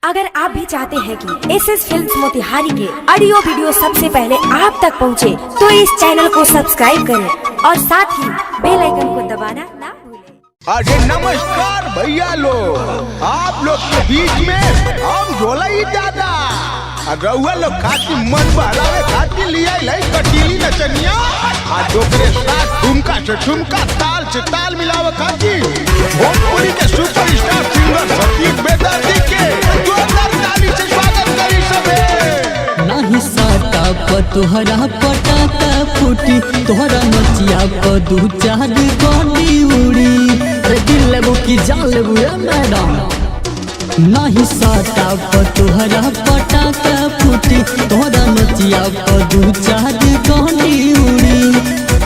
अगर आप भी चाहते हैं कि एसएस फिल्म्स मोतिहारी के ऑडियो वीडियो सबसे पहले आप तक पहुंचे, तो इस चैनल को सब्सक्राइब करें और साथ ही बेल आइकन को दबाना ना भूलें। अरे नमस्कार भैया लोग, आप लोग के बीच में हम झोला ही ज्यादा रउआ लोग खाती मन बहलावे खाती लिया लाई कटीली नचनिया आ डोकरे साथ ठुमका से ठुमका ताल से ताल मिलावे खाती भोजपुरी के सुपरस्टार सिंगर सतीश बेदर्दी के जोरदार ताली से स्वागत करी सबे। नाही साटा प तोहरा पटाका फूटी, तोहरा नचिया प दू चार गोली उड़ी। अरे दिल लेबू की जान लेबू मैडम। नाही साटा प तोहरा पटाका फूटी, तोहरा नचिया प दू चार गोली उड़ी।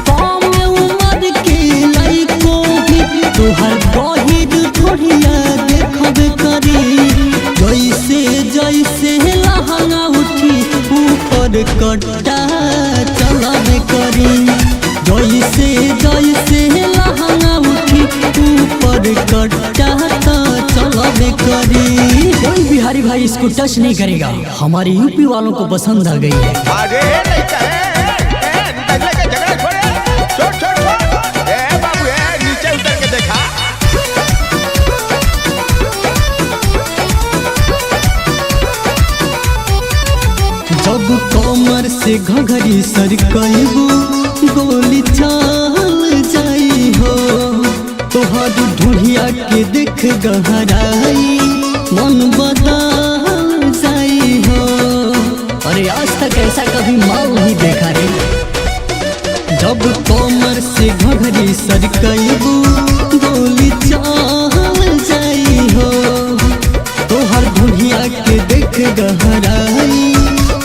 कम उम्र के लइको भी तोहर बहिर थोड़िया देखबे करी। जैसे जैसे लहंगा उठी ऊपर कट्टा चलाबे करी। जैसे जैसे लहंगा उठी ऊपर कट्टा चलाबे करी। कोई बिहारी भाई इसको टच नहीं करेगा, हमारे यूपी वालों को पसंद आ गई है। अरे नहीं के झगड़ा छोड़े, छोड़ छोड़ छोड़ ए बाबू ए नीचे उतर के देखा। जब कमर से घघरी सरकैबू गोली चल जाई हो। तोहर ढूढ़िया के देख गहराई मन बदल जाई हो। अरे आज तक ऐसा कभी माल नहीं देखा रे। जब कमर से घघरी सरकैबू गोली चल जाई हो। तोहर ढूढ़िया के देख गहराई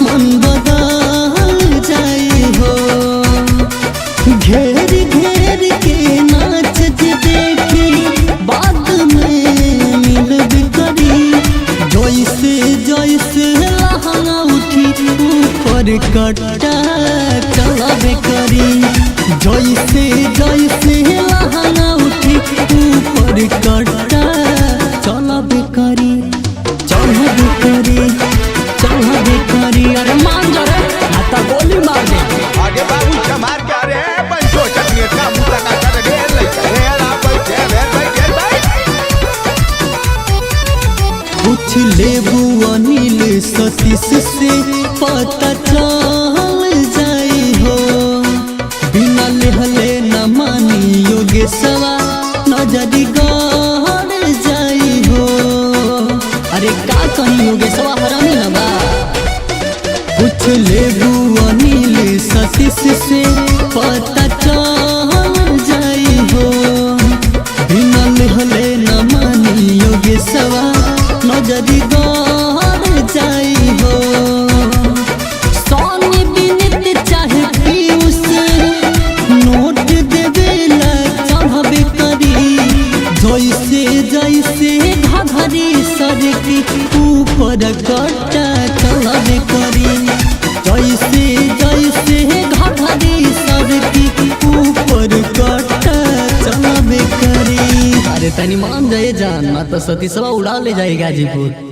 मन बदल जाई हो। घेर घेर के नाच देखी बाद में मिलब करी। जैसे जैसे लहंगा उठी ऊपर कट्टा चलाबे करी। जैसे जैसे लहंगा उठी ऊपर कट्टा चलाबे करी। चढ़बे करी चढ़बे करी। अरे मान जा रे, आता गोली मार दे। आगे बाबू चमार के अरे पंचो चटनी का मुद्दा का कर ढेर लइका ढेर आ बैठे ढेर भाई। पूछ लेबू अनिल सतीश से पता चल जाई हो। बिना लेहले न मानी योगेशवा नजरी गड़ जाई हो। अरे का कहीं योगेशवा हरामी न बा। पूछ लेबू अनिल सतीश से पता चल जाई हो। बिना लेहले न मानी योगेशवा नजरी गड़ जाई हो। सोनी बिनत चाहे पीयूष नोट देवेला चढ़बे करी। जैसे जैसे घघरी सरकी ऊपर कट्टा चलाबे करी। जैसे जैसे घघरी सरकी ऊपर कट्टा चलाबे करी। अरे तनी मान जाए जान, ना तो सतीशवा उड़ा ले जाए गाजीपुर।